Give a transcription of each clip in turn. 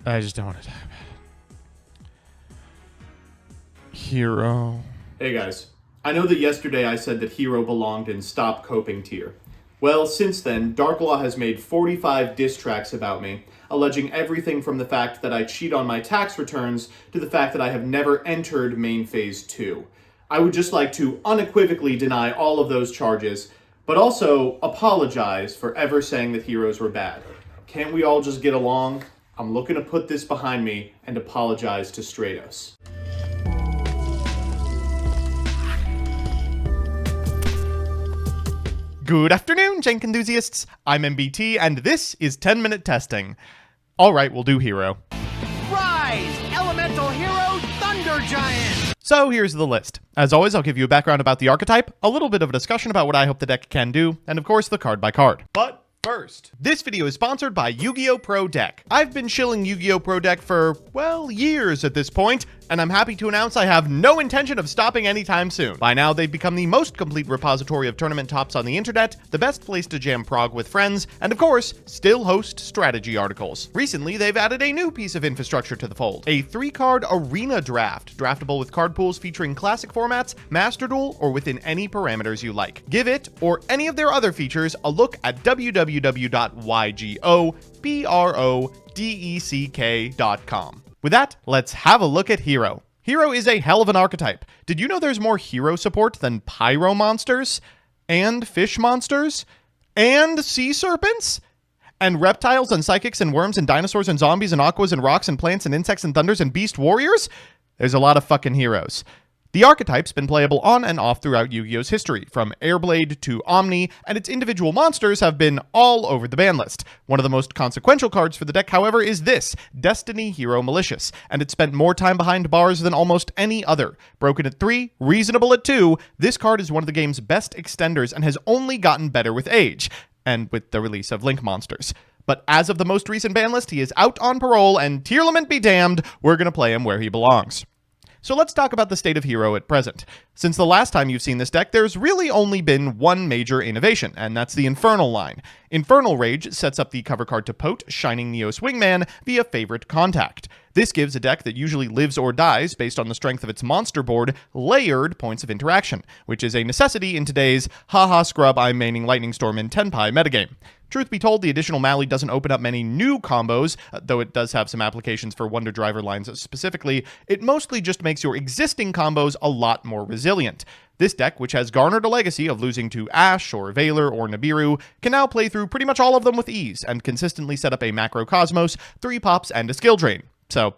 I just don't want to talk about it. Hero. Hey guys, I know that yesterday I said that Hero belonged in Stop Coping tier. Well, since then, Darklaw has made 45 diss tracks about me, alleging everything from the fact that I cheat on my tax returns to the fact that I have never entered Main Phase 2. I would just like to unequivocally deny all of those charges, but also apologize for ever saying that heroes were bad. Can't we all just get along? I'm looking to put this behind me and apologize to Stratos. Good afternoon, Jank enthusiasts. I'm MBT, and this is 10-minute testing. All right, we'll do Hero. Rise, Elemental Hero Thunder Giant! So here's the list. As always, I'll give you a background about the archetype, a little bit of a discussion about what I hope the deck can do, and of course the card by card. But first, this video is sponsored by Yu-Gi-Oh! Pro Deck. I've been shilling Yu-Gi-Oh! Pro Deck for, well, years at this point, and I'm happy to announce I have no intention of stopping anytime soon. By now, they've become the most complete repository of tournament tops on the internet, the best place to jam prog with friends, and of course, still host strategy articles. Recently, they've added a new piece of infrastructure to the fold, a 3-card arena draft, draftable with card pools featuring classic formats, Master Duel, or within any parameters you like. Give it, or any of their other features, a look at www.ygoprodeck.com. With that, let's have a look at Hero. Hero is a hell of an archetype. Did you know there's more hero support than pyro monsters? And fish monsters? And sea serpents? And reptiles and psychics and worms and dinosaurs and zombies and aquas and rocks and plants and insects and thunders and beast warriors? There's a lot of fucking heroes. The archetype's been playable on and off throughout Yu-Gi-Oh's history, from Airblade to Omni, and its individual monsters have been all over the ban list. One of the most consequential cards for the deck, however, is this, Destiny Hero Malicious, and it spent more time behind bars than almost any other. Broken at 3, reasonable at 2, this card is one of the game's best extenders and has only gotten better with age, and with the release of Link monsters. But as of the most recent ban list, he is out on parole, and tier lament be damned, we're gonna play him where he belongs. So let's talk about the state of Hero at present. Since the last time you've seen this deck, there's really only been one major innovation, and that's the Infernal line. Infernal Rage sets up the cover card to Pote, Shining Neos Wingman, via Favorite Contact. This gives a deck that usually lives or dies based on the strength of its monster board layered points of interaction, which is a necessity in today's haha scrub I'm maining Lightning Storm in Tenpai metagame. Truth be told, the additional Mali doesn't open up many new combos, though it does have some applications for Wonder Driver lines specifically. It mostly just makes your existing combos a lot more resilient. This deck, which has garnered a legacy of losing to Ashe or Valor or Nibiru, can now play through pretty much all of them with ease, and consistently set up a Macro Cosmos, 3 pops, and a skill drain. So,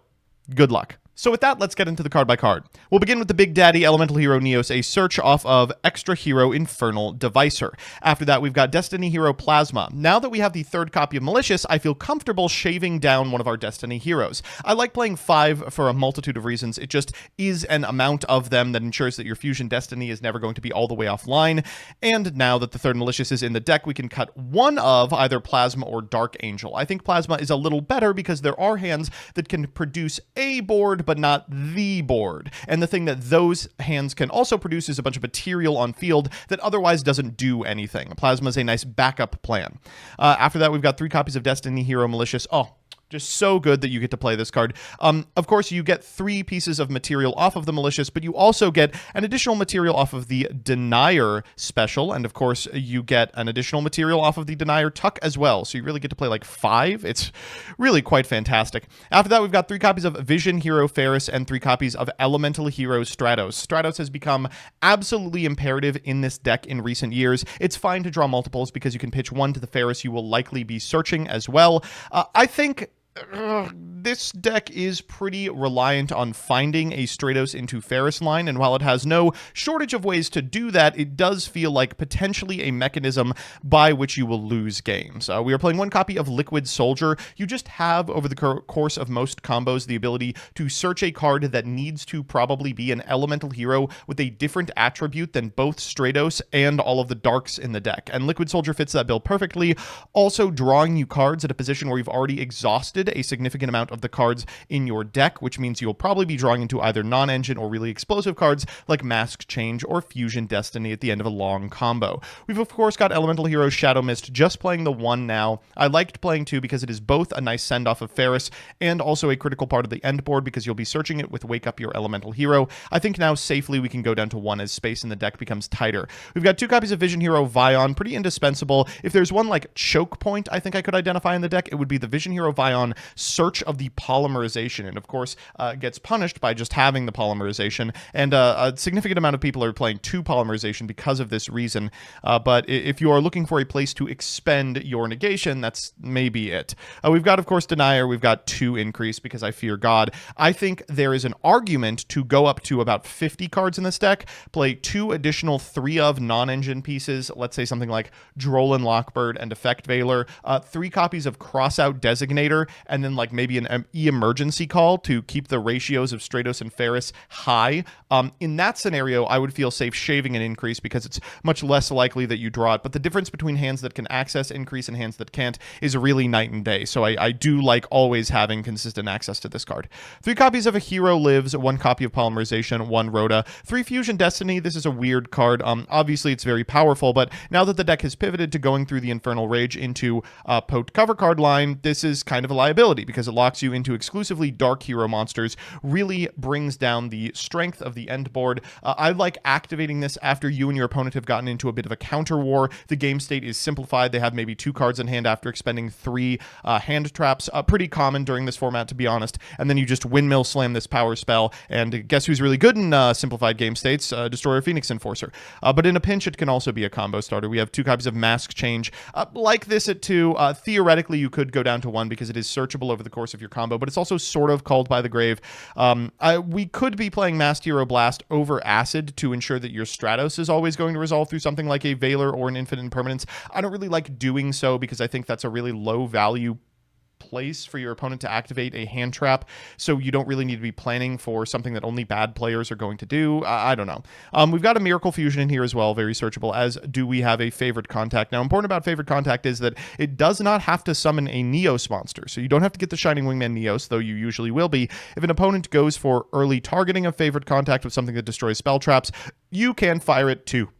good luck. So with that, let's get into the card by card. We'll begin with the Big Daddy Elemental Hero Neos, a search off of Extra Hero Infernal Devicer. After that, we've got Destiny Hero Plasma. Now that we have the 3rd copy of Malicious, I feel comfortable shaving down one of our Destiny heroes. I like playing 5 for a multitude of reasons. It just is an amount of them that ensures that your Fusion Destiny is never going to be all the way offline. And now that the 3rd Malicious is in the deck, we can cut one of either Plasma or Dark Angel. I think Plasma is a little better because there are hands that can produce a board, but not the board. And the thing that those hands can also produce is a bunch of material on field that otherwise doesn't do anything. Plasma is a nice backup plan. After that, we've got 3 copies of Destiny Hero Malicious. Oh, just so good that you get to play this card. Of course, you get 3 pieces of material off of the Malicious, but you also get an additional material off of the Denier special, and of course, you get an additional material off of the Denier Tuck as well, so you really get to play like 5. It's really quite fantastic. After that, we've got 3 copies of Vision Hero Ferris and 3 copies of Elemental Hero Stratos. Stratos has become absolutely imperative in this deck in recent years. It's fine to draw multiples because you can pitch 1 to the Ferris. You will likely be searching as well. I think this deck is pretty reliant on finding a Stratos into Ferris line, and while it has no shortage of ways to do that, it does feel like potentially a mechanism by which you will lose games. We are playing 1 copy of Liquid Soldier. You just have, over the course of most combos, the ability to search a card that needs to probably be an elemental hero with a different attribute than both Stratos and all of the darks in the deck, and Liquid Soldier fits that bill perfectly, also drawing you cards at a position where you've already exhausted a significant amount of the cards in your deck, which means you'll probably be drawing into either non-engine or really explosive cards like Mask Change or Fusion Destiny at the end of a long combo. We've of course got Elemental Hero Shadow Mist, just playing the 1 now. I liked playing 2 because it is both a nice send-off of Ferris and also a critical part of the end board because you'll be searching it with Wake Up Your Elemental Hero. I think now safely we can go down to 1 as space in the deck becomes tighter. We've got 2 copies of Vision Hero Vion, pretty indispensable. If there's one like choke point I think I could identify in the deck, it would be the Vision Hero Vion Search of the Polymerization, and of course gets punished by just having the polymerization, and a significant amount of people are playing 2 polymerization because of this reason, but if you are looking for a place to expend your negation, that's maybe it. We've got of course Denier, we've got 2 increase because I fear God. I think there is an argument to go up to about 50 cards in this deck, play 2 additional 3 of non-engine pieces, let's say something like Drollin Lockbird and Effect Veiler, 3 copies of Crossout Designator, and then like maybe an E-Emergency Call to keep the ratios of Stratos and Ferris high. In that scenario, I would feel safe shaving an increase because it's much less likely that you draw it, but the difference between hands that can access increase and hands that can't is really night and day, so I do like always having consistent access to this card. 3 copies of A Hero Lives, 1 copy of Polymerization, 1 Rhoda, 3 Fusion Destiny. This is a weird card. Obviously it's very powerful, but now that the deck has pivoted to going through the Infernal Rage into Pote cover card line, this is kind of a liability because it locks you into exclusively dark hero monsters, really brings down the strength of the end board. I like activating this after you and your opponent have gotten into a bit of a counter war. The game state is simplified. They have maybe 2 cards in hand after expending 3 hand traps, pretty common during this format to be honest, and then you just windmill slam this power spell, and guess who's really good in simplified game states? Destroyer Phoenix Enforcer. But in a pinch it can also be a combo starter. We have 2 copies of Mask Change. Like this at 2, theoretically you could go down to 1 because it is searchable over the course of your combo, but it's also sort of called by the grave. We could be playing Masked Hero Blast over Acid to ensure that your Stratos is always going to resolve through something like a Veiler or an Infinite Impermanence. I don't really like doing so because I think that's a really low value place for your opponent to activate a hand trap, so you don't really need to be planning for something that only bad players are going to do. I don't know. We've got a Miracle Fusion in here as well, very searchable, as do we have a Favorite Contact. Now, important about Favorite Contact is that it does not have to summon a Neos monster, so you don't have to get the Shining Wingman Neos, though you usually will be. If an opponent goes for early targeting of Favorite Contact with something that destroys spell traps, you can fire it too.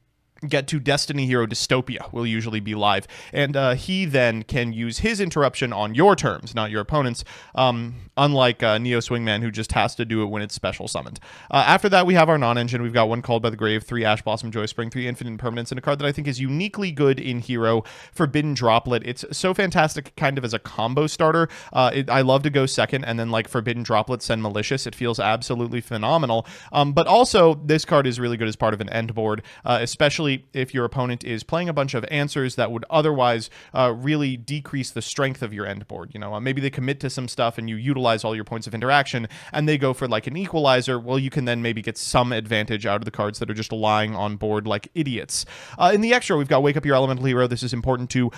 Get to Destiny Hero Dystopia will usually be live, and he then can use his interruption on your terms, not your opponent's, unlike Neo Swingman, who just has to do it when it's special summoned. After that, we have our non-engine. We've got 1 Called by the Grave, 3 Ash Blossom Joy Spring, 3 Infinite Impermanence, and a card that I think is uniquely good in Hero, Forbidden Droplet. It's so fantastic kind of as a combo starter. I love to go second, and then like Forbidden Droplet, send Malicious. It feels absolutely phenomenal. But also, this card is really good as part of an end board, especially if your opponent is playing a bunch of answers that would otherwise really decrease the strength of your end board. You know, maybe they commit to some stuff and you utilize all your points of interaction and they go for like an equalizer. Well, you can then maybe get some advantage out of the cards that are just lying on board like idiots. In the extra, we've got Wake Up Your Elemental Hero. This is important to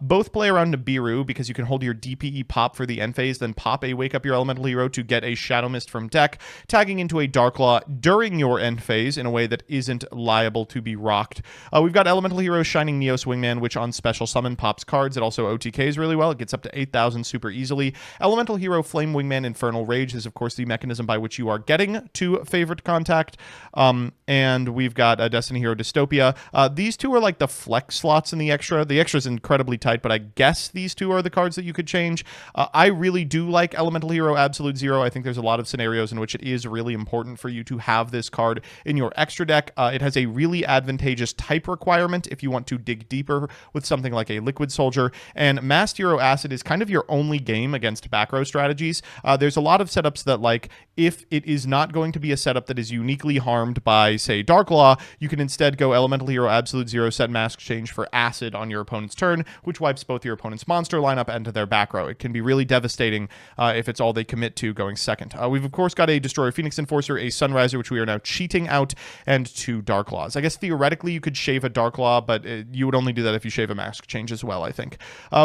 both play around Nibiru because you can hold your DPE pop for the end phase, then pop a Wake Up Your Elemental Hero to get a Shadow Mist from deck, tagging into a Darklaw during your end phase in a way that isn't liable to be rocked. We've got Elemental Hero Shining Neos Wingman, which on special summon pops cards. It also OTKs really well. It gets up to 8,000 super easily. Elemental Hero Flame Wingman Infernal Rage is, of course, the mechanism by which you are getting to Favorite Contact. And we've got Destiny Hero Dystopia. These 2 are like the flex slots in the extra. The extra is incredibly tight, but I guess these 2 are the cards that you could change. I really do like Elemental Hero Absolute Zero. I think there's a lot of scenarios in which it is really important for you to have this card in your extra deck. It has a really advantageous type requirement if you want to dig deeper with something like a Liquid Soldier, and Masked Hero Acid is kind of your only game against back row strategies. There's a lot of setups that, like, if it is not going to be a setup that is uniquely harmed by, say, Darklaw, you can instead go Elemental Hero Absolute Zero, set Mask Change for Acid on your opponent's turn, which wipes both your opponent's monster lineup and their back row. It can be really devastating if it's all they commit to going second. We've, of course, got a Destroyer Phoenix Enforcer, a Sunriser, which we are now cheating out, and 2 Darklaws. I guess theoretically you could shave a Darklaw, but you would only do that if you shave a Mask Change as well, I think.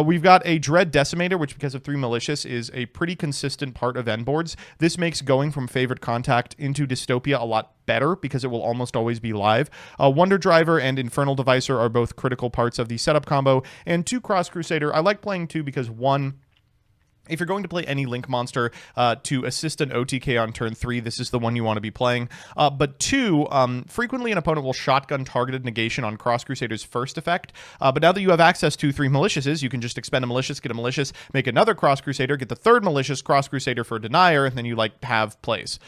We've got a Dread Decimator, which because of 3 Malicious is a pretty consistent part of end boards. This makes going from Favorite Contact into Dystopia a lot better because it will almost always be live. Wonder Driver and Infernal Devicer are both critical parts of the setup combo, and 2 Cross Crusader. I like playing 2 because 1, If you're going to play any Link monster to assist an OTK on turn 3, this is the one you want to be playing. But 2, frequently an opponent will shotgun targeted negation on Cross Crusader's first effect. But now that you have access to 3 Maliciouses, you can just expend a Malicious, get a Malicious, make another Cross Crusader, get the 3rd Malicious, Cross Crusader for a Denier, and then you, like, have plays.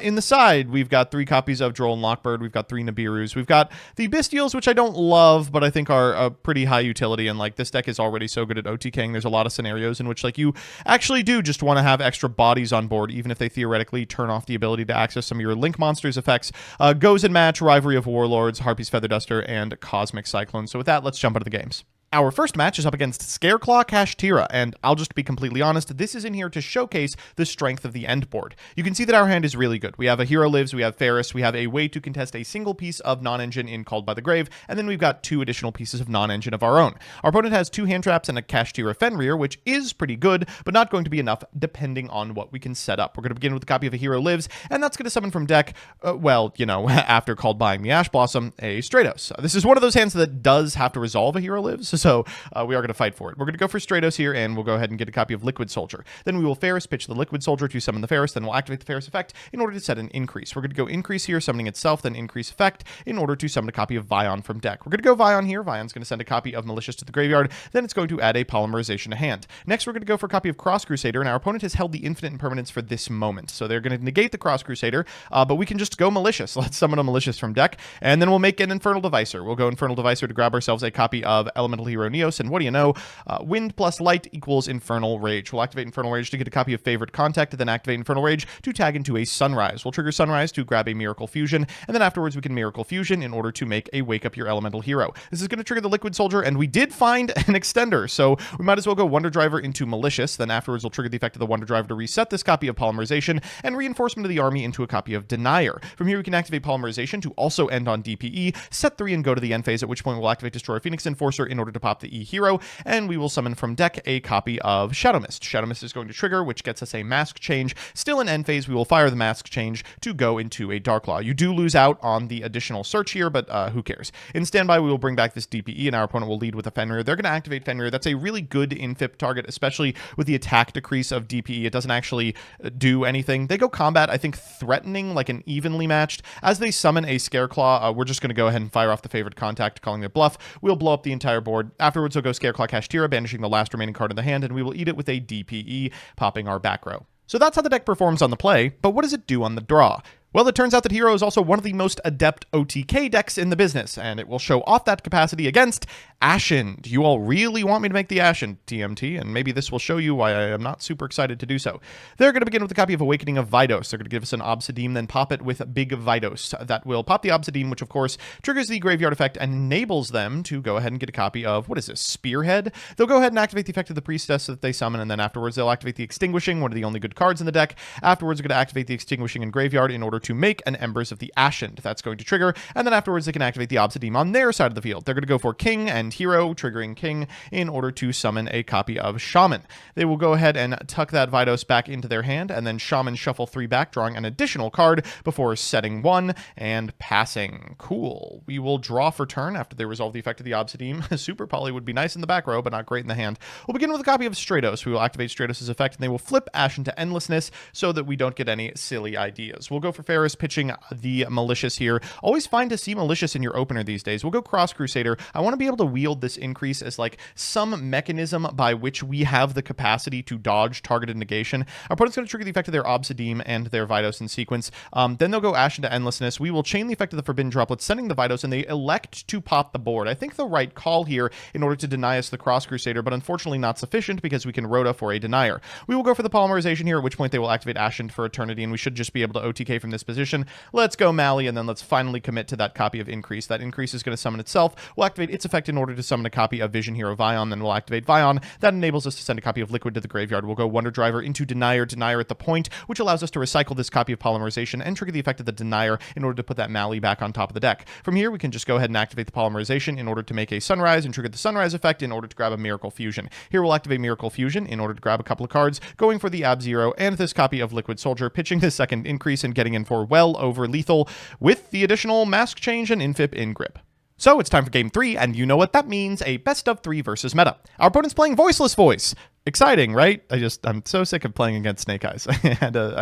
In the side, we've got 3 copies of Droll and Lockbird, we've got 3 Nibirus, we've got the Bystials, which I don't love, but I think are a pretty high utility, and, like, this deck is already so good at OTKing. There's a lot of scenarios in which, like, you actually do just want to have extra bodies on board, even if they theoretically turn off the ability to access some of your Link monsters effects. Goes and Match, Rivalry of Warlords, Harpy's Feather Duster, and Cosmic Cyclone. So with that, let's jump into the games. Our first match is up against Scareclaw Kashtira, and I'll just be completely honest, this is in here to showcase the strength of the end board. You can see that our hand is really good. We have a Hero Lives, we have Ferris, we have a way to contest a single piece of non-engine in Called by the Grave, and then we've got 2 additional pieces of non-engine of our own. Our opponent has 2 hand traps and a Kashtira Fenrir, which is pretty good, but not going to be enough depending on what we can set up. We're going to begin with a copy of a Hero Lives, and that's going to summon from deck, well, you know, after Called Buying the Ash Blossom, a Stratos. This is one of those hands that does have to resolve a Hero Lives, so we are going to fight for it. We're going to go for Stratos here, and we'll go ahead and get a copy of Liquid Soldier. Then we will Ferris pitch the Liquid Soldier to summon the Ferris, then we'll activate the Ferris effect in order to set an increase. We're going to go increase here, summoning itself, then increase effect in order to summon a copy of Vion from deck. We're going to go Vion here. Vion's going to send a copy of Malicious to the graveyard, then it's going to add a Polymerization to hand. Next, we're going to go for a copy of Cross Crusader, and our opponent has held the Infinite Impermanence for this moment. So they're going to negate the Cross Crusader, but we can just go Malicious. Let's summon a Malicious from deck, and then we'll make an Infernal Devicer. We'll go Infernal Devicer to grab ourselves a copy of Elemental Hero Neos, and what do you know? Wind plus light equals Infernal Rage. We'll activate Infernal Rage to get a copy of Favorite Contact, then activate Infernal Rage to tag into a Sunrise. We'll trigger Sunrise to grab a Miracle Fusion, and then afterwards we can Miracle Fusion in order to make a Wake Up Your Elemental Hero. This is going to trigger the Liquid Soldier, and we did find an extender, so we might as well go Wonder Driver into Malicious, then afterwards we'll trigger the effect of the Wonder Driver to reset this copy of Polymerization, and Reinforcement of the Army into a copy of Denier. From here we can activate Polymerization to also end on DPE, set 3 and go to the end phase, at which point we'll activate Destroyer Phoenix Enforcer in order to pop the E Hero, and we will summon from deck a copy of Shadow Mist. Shadow Mist is going to trigger, which gets us a Mask Change. Still in end phase, we will fire the Mask Change to go into a Darklaw. You do lose out on the additional search here, but who cares? In standby, we will bring back this DPE, and our opponent will lead with a Fenrir. They're going to activate Fenrir. That's a really good infip target, especially with the attack decrease of DPE. It doesn't actually do anything. They go combat, I think, threatening, like an evenly matched. As they summon a Scareclaw, we're just going to go ahead and fire off the Favorite Contact, calling it bluff. We'll blow up the entire board. Afterwards, we'll go Scareclaw Kashtira, banishing the last remaining card in the hand, and we will eat it with a DPE, popping our back row. So that's how the deck performs on the play, but what does it do on the draw? Well, it turns out that Hero is also one of the most adept OTK decks in the business, and it will show off that capacity against Ashen. Do you all really want me to make the Ashen TMT? And maybe this will show you why I am not super excited to do so. They're going to begin with a copy of Awakening of Vidos. They're going to give us an Obsidian, then pop it with Big Vidos. That will pop the Obsidian, which of course triggers the Graveyard effect and enables them to go ahead and get a copy of, what is this, Spearhead? They'll go ahead and activate the effect of the Priestess that they summon, and then afterwards they'll activate the Extinguishing, one of the only good cards in the deck. Afterwards, they're going to activate the Extinguishing in Graveyard in order to make an Embers of the Ashen. That's going to trigger, and then afterwards they can activate the Obsidian on their side of the field. They're going to go for King and Hero, triggering King in order to summon a copy of Shaman. They will go ahead and tuck that Vidos back into their hand, and then Shaman shuffle 3 back, drawing an additional card before setting 1 and passing. Cool. We will draw for turn after they resolve the effect of the Obsidian. Super Poly would be nice in the back row, but not great in the hand. We'll begin with a copy of Stratos. We will activate Stratos' effect, and they will flip Ashen to Endlessness so that we don't get any silly ideas. We'll go for Ferris, pitching the Malicious here. Always fine to see Malicious in your opener these days. We'll go Cross Crusader. I want to be able to wield this increase as like some mechanism by which we have the capacity to dodge targeted negation. Our opponent's going to trigger the effect of their Obsidian and their Vidos in sequence. Then they'll go Ashen to Endlessness. We will chain the effect of the Forbidden Droplet, sending the Vidos, and they elect to pop the board. I think the right call here in order to deny us the Cross Crusader, but unfortunately not sufficient because we can Rhoda for a Denier. We will go for the Polymerization here, at which point they will activate Ashen for Eternity, and we should just be able to OTK from this position. Let's go Mally, and then let's finally commit to that copy of Increase. That Increase is going to summon itself. We'll activate its effect in order to summon a copy of Vision Hero Vion, then we'll activate Vion. That enables us to send a copy of Liquid to the graveyard. We'll go Wonder Driver into Denier at the point, which allows us to recycle this copy of Polymerization and trigger the effect of the Denier in order to put that Mally back on top of the deck. From here, we can just go ahead and activate the Polymerization in order to make a Sunrise and trigger the Sunrise effect in order to grab a Miracle Fusion. Here we'll activate Miracle Fusion in order to grab a couple of cards, going for the Ab-Zero and this copy of Liquid Soldier, pitching the second Increase and getting in for well over lethal with the additional Mask Change and Infip in Grip. So it's time for game 3, and you know what that means, a best of 3 versus meta. Our opponent's playing Voiceless Voice. Exciting, right? I'm so sick of playing against Snake Eyes. I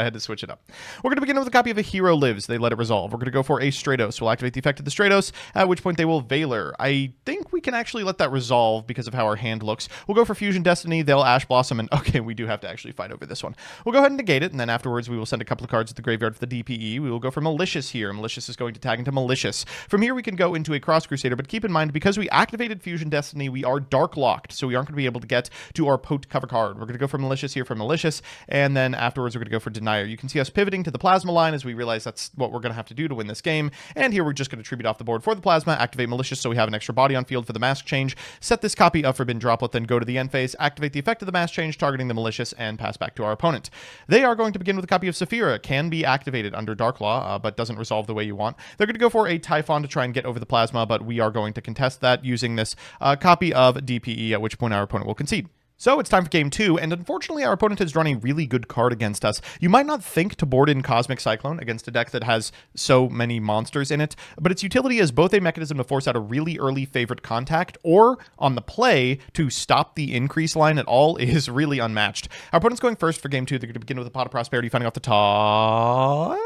had to switch it up. We're going to begin with a copy of A Hero Lives. They let it resolve. We're going to go for a Stratos. We'll activate the effect of the Stratos, at which point they will Valor. I think we can actually let that resolve because of how our hand looks. We'll go for Fusion Destiny. They'll Ash Blossom, and okay, we do have to actually fight over this one. We'll go ahead and negate it, and then afterwards we will send a couple of cards to the graveyard for the DPE. We will go for Malicious here. Malicious is going to tag into Malicious. From here we can go into a Cross Crusader, but keep in mind, because we activated Fusion Destiny, we are Dark Locked, so we aren't going to be able to get to our Pote cover card. We're going to go for Malicious here for Malicious, and then afterwards we're going to go for Denier. You can see us pivoting to the Plasma line as we realize that's what we're going to have to do to win this game, and here we're just going to tribute off the board for the Plasma, activate Malicious so we have an extra body on field for the Mask Change, set this copy of Forbidden Droplet, then go to the end phase, activate the effect of the Mask Change targeting the Malicious, and pass back to our opponent. They are going to begin with a copy of Saphira. Can be activated under Dark Law, but doesn't resolve the way you want. They're going to go for a Typhon to try and get over the Plasma, but we are going to contest that using this copy of DPE, at which point our opponent will concede. So it's time for game 2, and unfortunately our opponent has drawn a really good card against us. You might not think to board in Cosmic Cyclone against a deck that has so many monsters in it, but its utility is both a mechanism to force out a really early favorite contact, or on the play to stop the increase line at all is really unmatched. Our opponent's going first for game 2. They're going to begin with a Pot of Prosperity, finding off the top.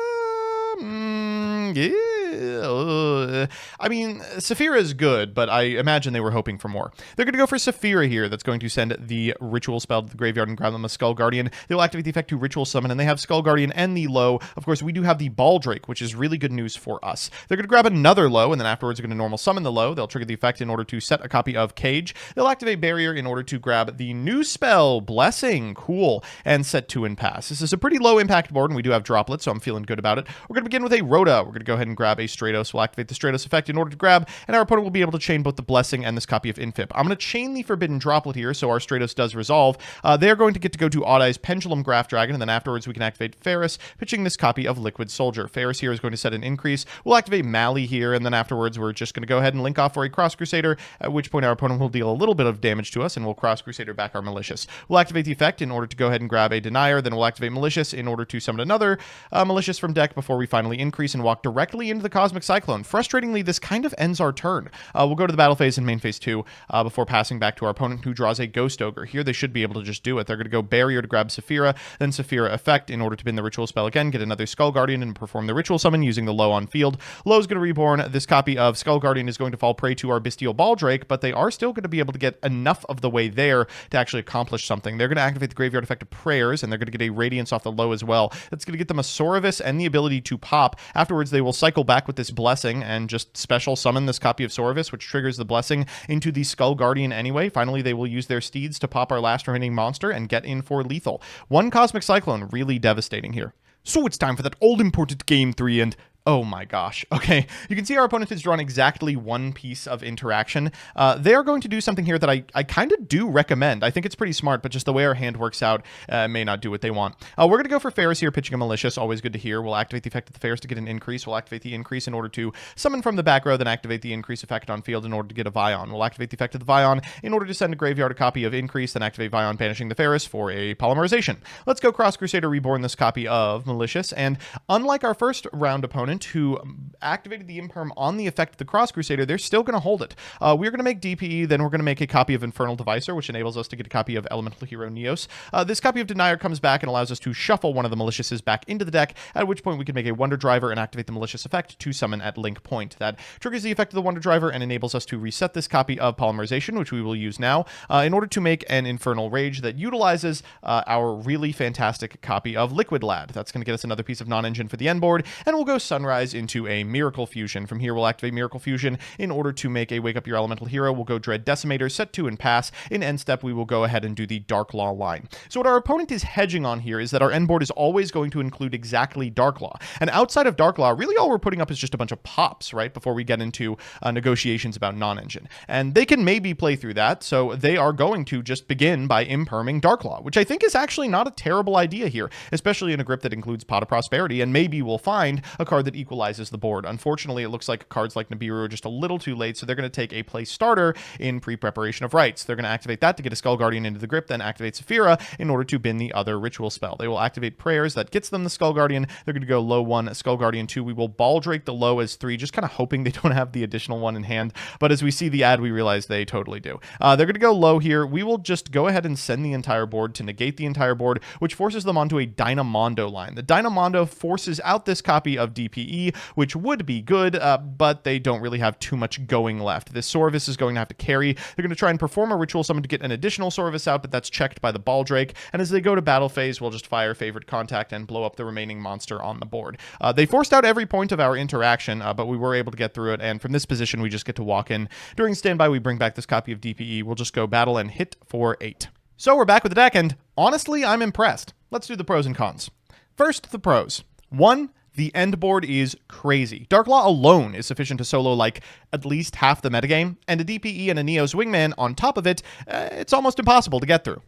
I mean, Saphira is good, but I imagine they were hoping for more. They're going to go for Saphira here. That's going to send the Ritual spell to the graveyard and grab them a Skull Guardian. They'll activate the effect to Ritual Summon, and they have Skull Guardian and the low. Of course, we do have the Baldrake, which is really good news for us. They're going to grab another low, and then afterwards they're going to normal summon the low. They'll trigger the effect in order to set a copy of Cage. They'll activate Barrier in order to grab the new spell, Blessing. Cool. And set 2 and pass. This is a pretty low impact board, and we do have Droplets, so I'm feeling good about it. We're going to begin with a Rhoda. We're going to go ahead and grab a Stratos. We'll activate the Stratos effect in order to grab, and our opponent will be able to chain both the Blessing and this copy of Infip. I'm going to chain the Forbidden Droplet here, so our Stratos does resolve. They're going to get to go to Odd Eye's Pendulum Graph Dragon, and then afterwards we can activate Ferris, pitching this copy of Liquid Soldier. Ferris here is going to set an increase. We'll activate Mally here, and then afterwards we're just going to go ahead and link off for a Cross Crusader, at which point our opponent will deal a little bit of damage to us, and we'll Cross Crusader back our Malicious. We'll activate the effect in order to go ahead and grab a Denier, then we'll activate Malicious in order to summon another Malicious from deck before we finally increase and walk directly into the Cosmic Cyclone. Frustratingly, this kind of ends our turn. We'll go to the battle phase in main phase 2 before passing back to our opponent, who draws a Ghost Ogre. Here they should be able to just do it. They're going to go Barrier to grab Saphira, then Saphira effect in order to bin the Ritual spell again, get another Skull Guardian, and perform the Ritual summon using the low on field. Low is going to reborn. This copy of Skull Guardian is going to fall prey to our Bestial Baldrake, but they are still going to be able to get enough of the way there to actually accomplish something. They're going to activate the graveyard effect of Prayers, and they're going to get a Radiance off the low as well. That's going to get them a Sauravis and the ability to pop. Afterwards, they will cycle back with this Blessing and just special summon this copy of Sauravis, which triggers the Blessing into the Skull Guardian anyway. Finally, they will use their steeds to pop our last remaining monster and get in for lethal. One Cosmic Cyclone, really devastating here. So it's time for that all-important game 3, and oh my gosh. Okay, you can see our opponent has drawn exactly one piece of interaction. They are going to do something here that I kind of do recommend. I think it's pretty smart, but just the way our hand works out may not do what they want. We're going to go for Ferris here, pitching a Malicious. Always good to hear. We'll activate the effect of the Ferris to get an increase. We'll activate the increase in order to summon from the back row, then activate the increase effect on field in order to get a Vion. We'll activate the effect of the Vion in order to send a graveyard a copy of increase, then activate Vion, banishing the Ferris for a Polymerization. Let's go Cross Crusader, reborn this copy of Malicious, and unlike our first round opponent, who activated the Imperm on the effect of the Cross Crusader, they're still going to hold it. We're going to make DPE, then we're going to make a copy of Infernal Devicer, which enables us to get a copy of Elemental Hero Neos. This copy of Denier comes back and allows us to shuffle one of the Maliciouses back into the deck, at which point we can make a Wonder Driver and activate the Malicious effect to summon at Link Point. That triggers the effect of the Wonder Driver and enables us to reset this copy of Polymerization, which we will use now, in order to make an Infernal Rage that utilizes our really fantastic copy of Liquid Lad. That's going to get us another piece of non-engine for the end board, and we'll go Sunrise into a Miracle Fusion. From here, we'll activate Miracle Fusion in order to make a Wake Up Your Elemental Hero. We'll go Dread Decimator, set 2 and pass. In end step, we will go ahead and do the Dark Law line. So what our opponent is hedging on here is that our end board is always going to include exactly Dark Law. And outside of Dark Law, really all we're putting up is just a bunch of pops, right, before we get into negotiations about non-engine. And they can maybe play through that, so they are going to just begin by imperming Dark Law, which I think is actually not a terrible idea here, especially in a grip that includes Pot of Prosperity, and maybe we'll find a card that that equalizes the board. Unfortunately, it looks like cards like Nibiru are just a little too late, so they're going to take a place starter in pre-preparation of rites. They're going to activate that to get a Skull Guardian into the grip, then activate Saphira in order to bin the other ritual spell. They will activate Prayers, that gets them the Skull Guardian. They're going to go low 1, Skull Guardian 2. We will Ball Drake the low as 3, just kind of hoping they don't have the additional one in hand, but as we see the ad, we realize they totally do. They're going to go low here. We will just go ahead and send the entire board to negate the entire board, which forces them onto a Dynamondo line. The Dynamondo forces out this copy of DPE, which would be good, but they don't really have too much going left. This Sorvis is going to have to carry. They're going to try and perform a ritual summon to get an additional Sorvis out, but that's checked by the Ball Drake, and as they go to battle phase, we'll just fire Favorite Contact and blow up the remaining monster on the board. They forced out every point of our interaction, but we were able to get through it, and from this position, we just get to walk in. During standby, we bring back this copy of DPE. We'll just go battle and hit for 8. So we're back with the deck, and honestly, I'm impressed. Let's do the pros and cons. First, the pros. 1, the end board is crazy. Darklaw alone is sufficient to solo like at least half the metagame, and a DPE and a Neo's Wingman on top of it, it's almost impossible to get through.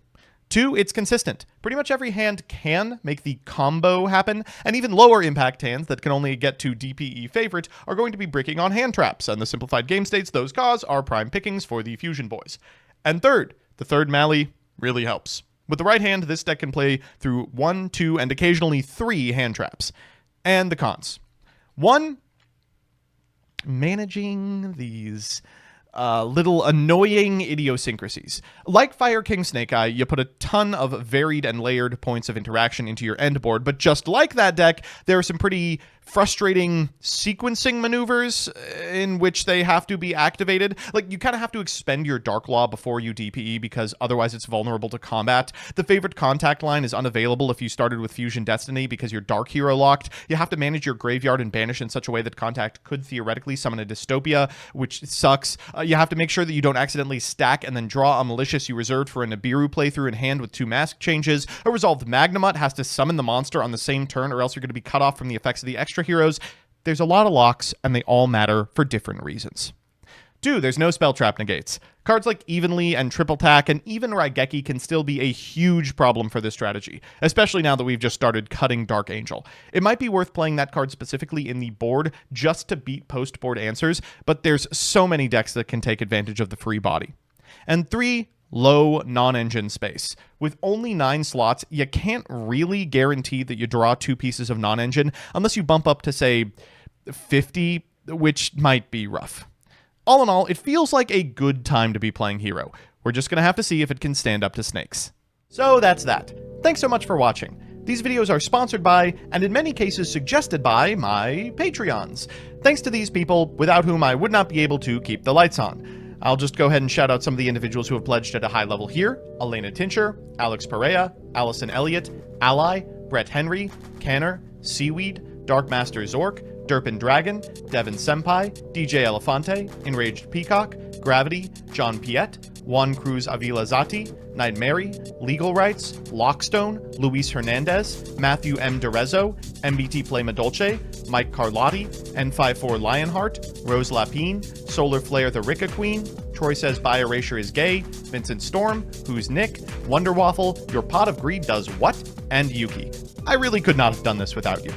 2, it's consistent. Pretty much every hand can make the combo happen, and even lower impact hands that can only get to DPE favorite are going to be bricking on hand traps, and the simplified game states those cause are prime pickings for the Fusion Boys. And third, the third Mally really helps. With the right hand, this deck can play through 1, 2, and occasionally 3 hand traps. And the cons. 1, managing these little annoying idiosyncrasies. Like Fire King Snake-Eye, you put a ton of varied and layered points of interaction into your end board, but just like that deck, there are some pretty frustrating sequencing maneuvers in which they have to be activated. Like, you kind of have to expend your Darklaw before you DPE because otherwise it's vulnerable to combat. The Favorite Contact line is unavailable if you started with Fusion Destiny because you're Dark Hero locked. You have to manage your graveyard and banish in such a way that Contact could theoretically summon a Dystopia, which sucks. You have to make sure that you don't accidentally stack and then draw a Malicious you reserved for a Nibiru playthrough in hand with 2 mask changes. A Resolved Magnamut has to summon the monster on the same turn or else you're going to be cut off from the effects of the extra heroes. There's a lot of locks, and they all matter for different reasons. 2, there's no spell trap negates. Cards like Evenly and Triple Tack and even Raigeki can still be a huge problem for this strategy, especially now that we've just started cutting Dark Angel. It might be worth playing that card specifically in the board just to beat post-board answers, but there's so many decks that can take advantage of the free body. And 3, low non-engine space. With only 9 slots, you can't really guarantee that you draw 2 pieces of non-engine unless you bump up to, say, 50, which might be rough. All in all, it feels like a good time to be playing Hero. We're just going to have to see if it can stand up to snakes. So that's that. Thanks so much for watching. These videos are sponsored by, and in many cases suggested by, my Patreons. Thanks to these people, without whom I would not be able to keep the lights on. I'll just go ahead and shout out some of the individuals who have pledged at a high level here: Elena Tincher, Alex Perea, Allison Elliott, Ally, Brett Henry, Canner, Seaweed, Darkmaster Zork, Derpin Dragon, Devin Senpai, DJ Elefante, Enraged Peacock, Gravity, John Piet, Juan Cruz Avila Zati, Night Mary, Legal Rights, Lockstone, Luis Hernandez, Matthew M. Derezzo, MBT Play Madolce, Mike Carlotti, N54 Lionheart, Rose Lapine, Solar Flare the Ricka Queen, Troy Says By Erasure is Gay, Vincent Storm, Who's Nick, Wonder Waffle, Your Pot of Greed Does What, and Yuki. I really could not have done this without you.